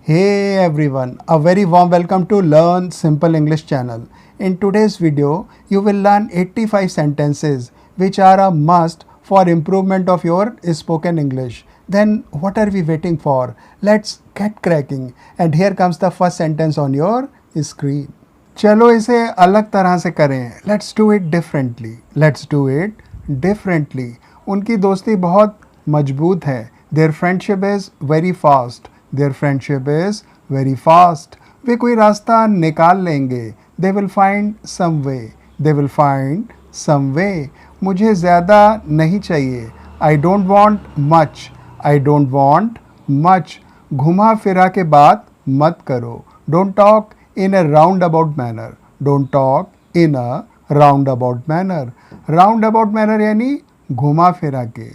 Hey everyone, a very warm welcome to Learn Simple English channel. In today's video, you will learn 85 sentences which are a must for improvement of your spoken English. Then what are we waiting for? Let's get cracking. And here comes the first sentence on your screen. चलो इसे अलग तरह से करें. Let's do it differently. Let's do it differently. उनकी दोस्ती बहुत मजबूत है. Their friendship is very fast. Their friendship is very fast. वे कोई रास्ता निकाल लेंगे. They will find some way. They will find some way. मुझे ज़्यादा नहीं चाहिए. I don't want much. I don't want much. घुमा फिरा के बात मत करो. Don't talk in a roundabout manner. Don't talk in a roundabout manner. Roundabout manner यानी घुमा फिरा के.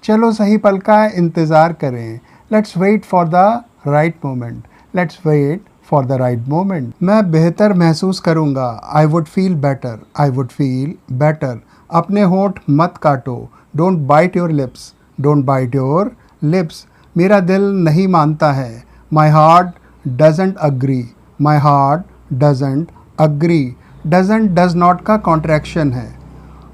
चलो सही पल का इंतज़ार करें. Let's wait for the right moment. Let's wait for the right moment. मैं बेहतर महसूस करूँगा. I would feel better. I would feel better. अपने होंठ मत काटो. Don't bite your lips. Don't bite your lips. मेरा दिल नहीं मानता है. My heart doesn't agree. My heart doesn't agree. Doesn't does not का contraction है.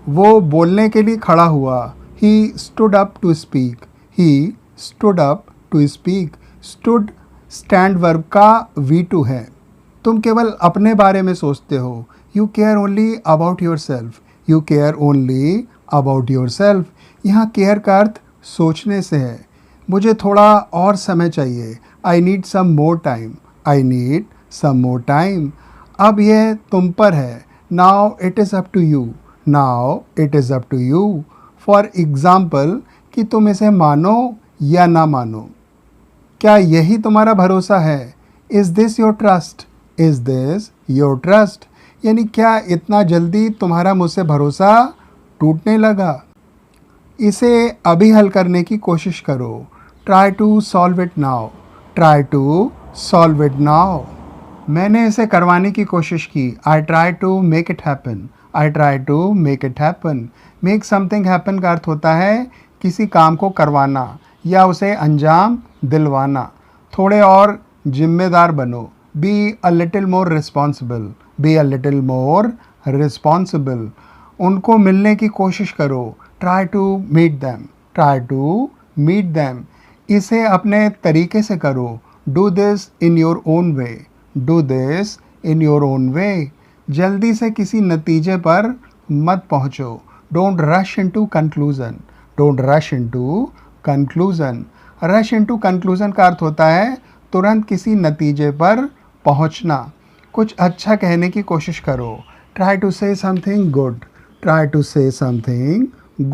वो बोलने के लिए खड़ा हुआ. He stood up to speak. He stood up to speak. Stood stand verb का V2 है. तुम केवल अपने बारे में सोचते हो. You care only about yourself. You care only about yourself. यहाँ care का अर्थ सोचने से है. मुझे थोड़ा और समय चाहिए. I need some more time. I need some more time. अब यह तुम पर है. Now it is up to you. Now it is up to you. For example, कि तुम इसे मानो या ना मानो. क्या यही तुम्हारा भरोसा है? Is this your trust? Is this your trust? यानी क्या इतना जल्दी तुम्हारा मुझसे भरोसा टूटने लगा? इसे अभी हल करने की कोशिश करो. Try to solve it now. Try to solve it now. मैंने इसे करवाने की कोशिश की. I try to make it happen. I try to make it happen. Make something happen का अर्थ होता है किसी काम को करवाना या उसे अंजाम दिलवाना. थोड़े और जिम्मेदार बनो. Be a little more responsible. Be a little more responsible. उनको मिलने की कोशिश करो. Try to meet them. Try to meet them. इसे अपने तरीके से करो. Do this in your own way. Do this in your own way. जल्दी से किसी नतीजे पर मत पहुँचो. Don't rush into conclusion. Don't rush into conclusion. Rush into conclusion का अर्थ होता है तुरंत किसी नतीजे पर पहुंचना. कुछ अच्छा कहने की कोशिश करो. Try to say something good. Try to say something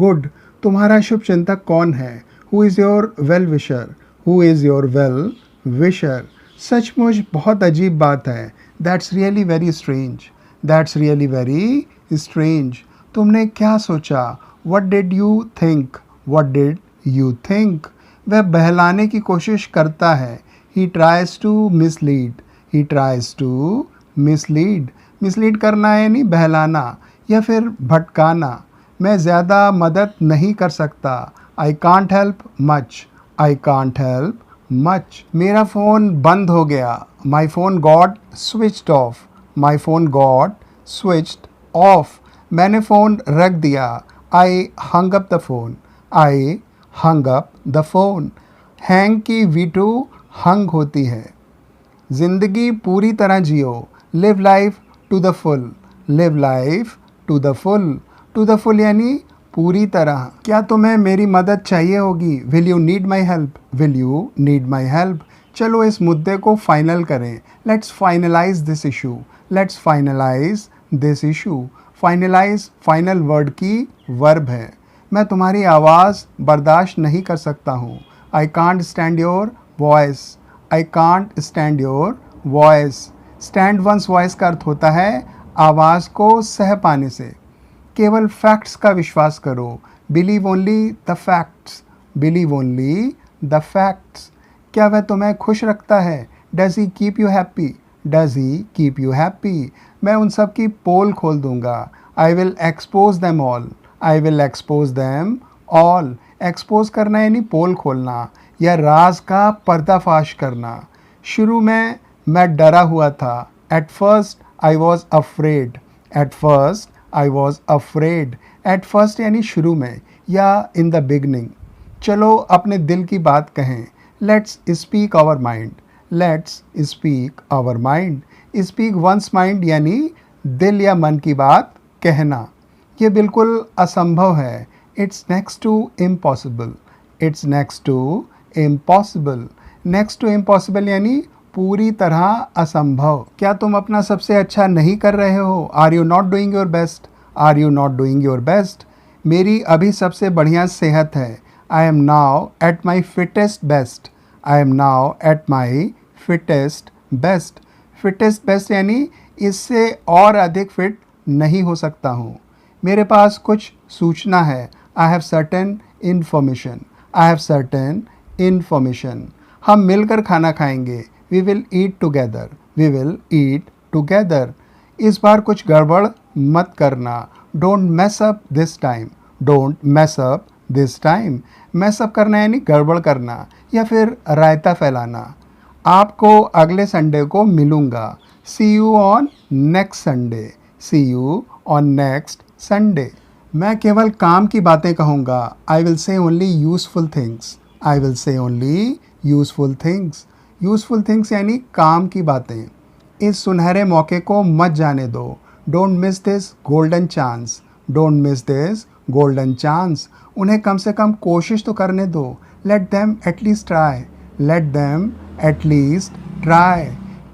good. तुम्हारा शुभ चिंतक कौन है? Who is your well wisher? Who is your well wisher? सचमुच बहुत अजीब बात है. That's really very strange. That's really very strange. तुमने क्या सोचा? What did you think? What did you think? वह बहलाने की कोशिश करता है. He tries to mislead. He tries to mislead. Mislead करना है यानी बहलाना या फिर भटकाना. मैं ज़्यादा मदद नहीं कर सकता. I can't help much. I can't help much. मेरा फ़ोन बंद हो गया. My phone got switched off. My phone got switched off. मैंने फ़ोन रख दिया. I hung up the phone. I hung up the phone. Hang की V2 हंग होती है. ज़िंदगी पूरी तरह जियो. Live life to the full. Live life to the full. To the full यानी पूरी तरह. क्या तुम्हें मेरी मदद चाहिए होगी? Will you need my help? Will you need my help? चलो इस मुद्दे को फाइनल करें. Let's finalize this issue. Let's finalize this issue. Finalize final word की वर्ब है. मैं तुम्हारी आवाज़ बर्दाश्त नहीं कर सकता हूँ. I can't stand your voice. I can't stand your voice. Stand one's voice का अर्थ होता है आवाज़ को सह पाने से. केवल फैक्ट्स का विश्वास करो. Believe only the facts. Believe only the facts. क्या वह तुम्हें खुश रखता है? Does he keep you happy? Does he keep you happy? मैं उन सब की पोल खोल दूंगा. I will expose them all. I will expose them all. Expose करना यानी पोल खोलना या राज का पर्दाफाश करना. शुरू में मैं डरा हुआ था. At first I was afraid. At first I was afraid. At first यानी शुरू में या in the beginning. चलो अपने दिल की बात कहें. Let's speak our mind. Let's speak our mind. Speak one's mind यानी दिल या मन की बात कहना. ये बिल्कुल असंभव है. It's next to impossible. It's next to impossible. Next to impossible यानी पूरी तरह असंभव. क्या तुम अपना सबसे अच्छा नहीं कर रहे हो? Are you not doing your best? Are you not doing your best? मेरी अभी सबसे बढ़िया सेहत है. I am now at my fittest best. I am now at my fittest best. Fittest best यानी इससे और अधिक फिट नहीं हो सकता हूँ. मेरे पास कुछ सूचना है. I have certain information. I have certain information. हम मिलकर खाना खाएंगे. We will eat together. We will eat together. इस बार कुछ गड़बड़ मत करना. Don't mess up this time. Don't mess up this time. Mess up करना यानी गड़बड़ करना या फिर रायता फैलाना. आपको अगले संडे को मिलूँगा. See you on next Sunday. See you on next Sunday. मैं केवल काम की बातें कहूँगा. I will say only useful things. I will say only useful things. Useful things यानी काम की बातें. इस सुनहरे मौके को मत जाने दो. Don't miss this golden chance. Don't miss this golden chance. उन्हें कम से कम कोशिश तो करने दो. Let them at least try. Let them at least try.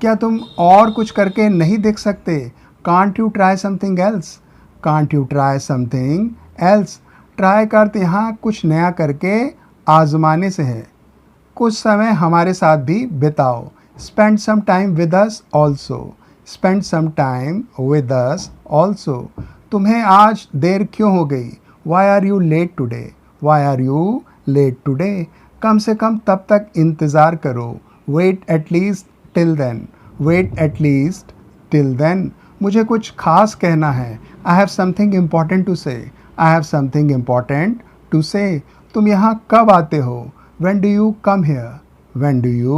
क्या तुम और कुछ करके नहीं देख सकते? Can't you try something else? Can't you try something else? Try का अर्थ यहाँ कुछ नया करके आजमाने से है. कुछ समय हमारे साथ भी बिताओ. Spend some time with us also. Spend some time with us also. तुम्हें आज देर क्यों हो गई? Why are you late today? Why are you late today? कम से कम तब तक इंतज़ार करो. Wait at least till then. Wait at least till then. मुझे कुछ खास कहना है. I have something important to say. I have something important to say. तुम यहाँ कब आते हो? When do you come here? When do you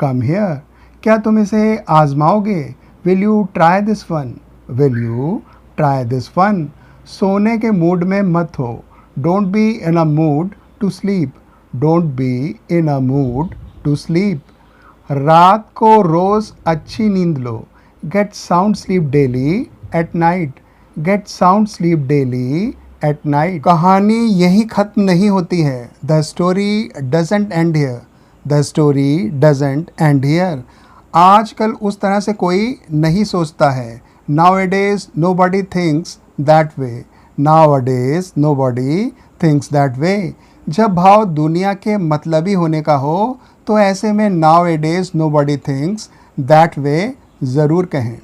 come here? क्या तुम इसे आजमाओगे? Will you try this one? Will you try this one? सोने के मूड में मत हो. Don't be in a mood to sleep. Don't be in a mood to sleep. रात को रोज़ अच्छी नींद लो. Get sound sleep daily at night. Get sound sleep daily at night. कहानी यहीं ख़त्म नहीं होती है. The story doesn't end here. The story doesn't end here. आजकल उस तरह से कोई नहीं सोचता है. Nowadays nobody thinks that way. Nowadays nobody thinks that way. जब भाव दुनिया के मतलबी होने का हो तो ऐसे में nowadays nobody thinks that way ज़रूर कहें.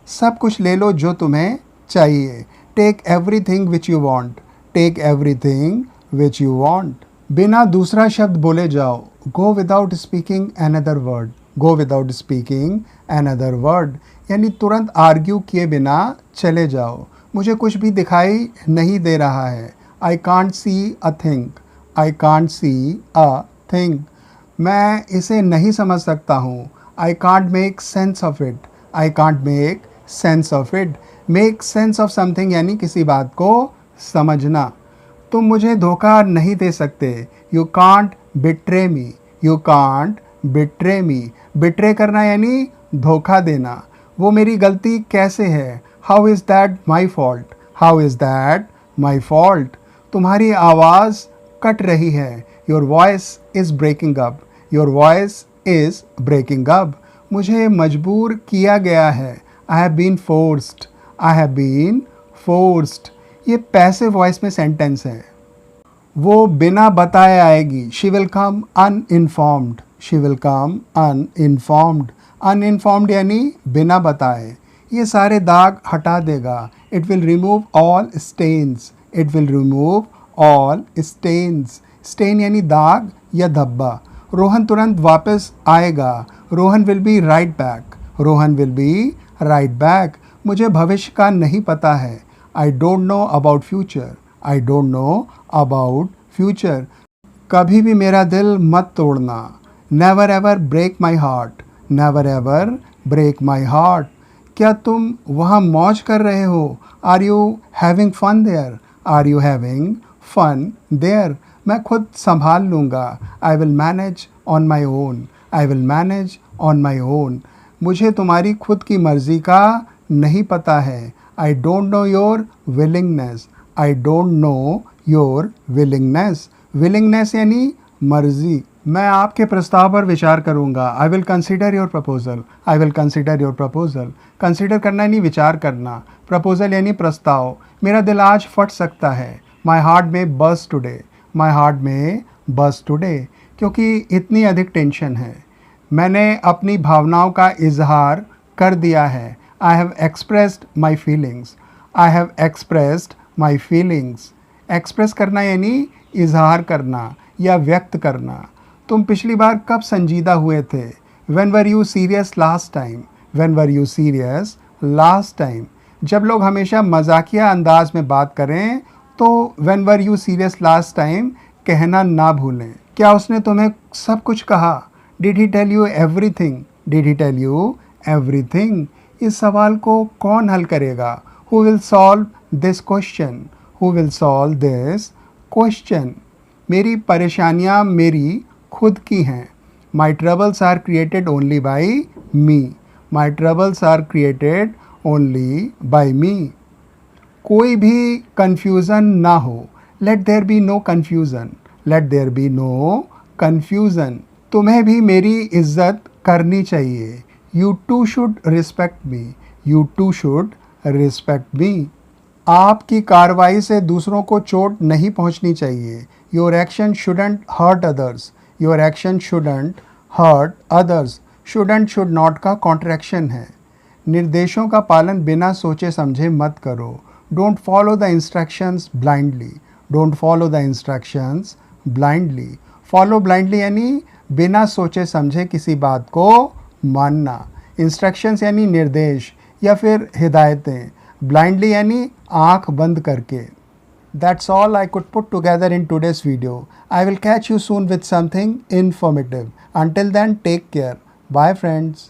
सब कुछ ले लो जो तुम्हें चाहिए. Take everything which you want. Take everything which you want. बिना दूसरा शब्द बोले जाओ. Go without speaking another word. Go without speaking another word. यानी तुरंत आर्ग्यू किए बिना चले जाओ. मुझे कुछ भी दिखाई नहीं दे रहा है. I can't see a thing. I can't see a thing. मैं इसे नहीं समझ सकता हूँ. I can't make sense of it. I can't make sense of it. Make sense of something यानी किसी बात को समझना. तुम मुझे धोखा नहीं दे सकते. You can't betray me. You can't betray me. Betray करना यानी धोखा देना. वो मेरी गलती कैसे है? How is that my fault? How is that my fault? तुम्हारी आवाज़ कट रही है. Your voice is breaking up. Your voice is breaking up. मुझे मजबूर किया गया है. I have been forced. I have been forced. ये पैसिव वॉइस में सेंटेंस है. वो बिना बताए आएगी. She will come uninformed. She will come uninformed. Uninformed यानी बिना बताए. ये सारे दाग हटा देगा. It will remove all stains. It will remove all stains. Stain यानी दाग या धब्बा. रोहन तुरंत वापस आएगा. Rohan will be right back. Rohan will be right back. मुझे भविष्य का नहीं पता है. I don't know about future. I don't know about future. कभी भी मेरा दिल मत तोड़ना. Never ever break my heart. Never ever break my heart. क्या तुम वहाँ मौज कर रहे हो? Are you having fun there? Are you having fun there? मैं खुद संभाल लूँगा। I will manage on my own. I will manage on my own. मुझे तुम्हारी खुद की मर्ज़ी का नहीं पता है। I don't know your willingness. I don't know your willingness. Willingness यानी मर्ज़ी। मैं आपके प्रस्ताव पर विचार करूँगा। I will consider your proposal. I will consider your proposal. Consider करना यानी विचार करना, प्रपोजल यानी प्रस्ताव। मेरा दिल आज फट सकता है। माई हार्ट में बर्स्ट टुडे। माई हार्ट में बर्स्ट टुडे, क्योंकि इतनी अधिक टेंशन है। मैंने अपनी भावनाओं का इजहार कर दिया है। I have expressed my feelings. I have expressed my feelings. Express करना यानी इजहार करना या व्यक्त करना। तुम पिछली बार कब संजीदा हुए थे? When were you serious last time? When were you serious last time? जब लोग हमेशा मजाकिया अंदाज में बात करें तो When were you serious last time कहना ना भूलें। क्या उसने तुम्हें सब कुछ कहा? Did he tell you everything? Did he tell you everything? इस सवाल को कौन हल करेगा? Who will solve this question? Who will solve this question? मेरी परेशानियाँ मेरी खुद की हैं। My troubles are created only by me. My troubles are created only by me. कोई भी कन्फ्यूज़न ना हो। Let there be no confusion. Let there be no confusion. तुम्हें भी मेरी इज्जत करनी चाहिए। You too should respect me. You too should respect me. आपकी कार्रवाई से दूसरों को चोट नहीं पहुंचनी चाहिए। Your action shouldn't hurt others. Your action shouldn't hurt others. Shouldn't should not का कॉन्ट्रैक्शन है। निर्देशों का पालन बिना सोचे समझे मत करो। Don't follow the instructions blindly. Don't follow the instructions blindly. Follow blindly यानी बिना सोचे समझे किसी बात को मानना। इंस्ट्रक्शंस यानी निर्देश या फिर हिदायतें। ब्लाइंडली यानी आँख बंद करके। That's all I could put together in today's video. I will catch you soon with something informative. Until then, take care. Bye friends.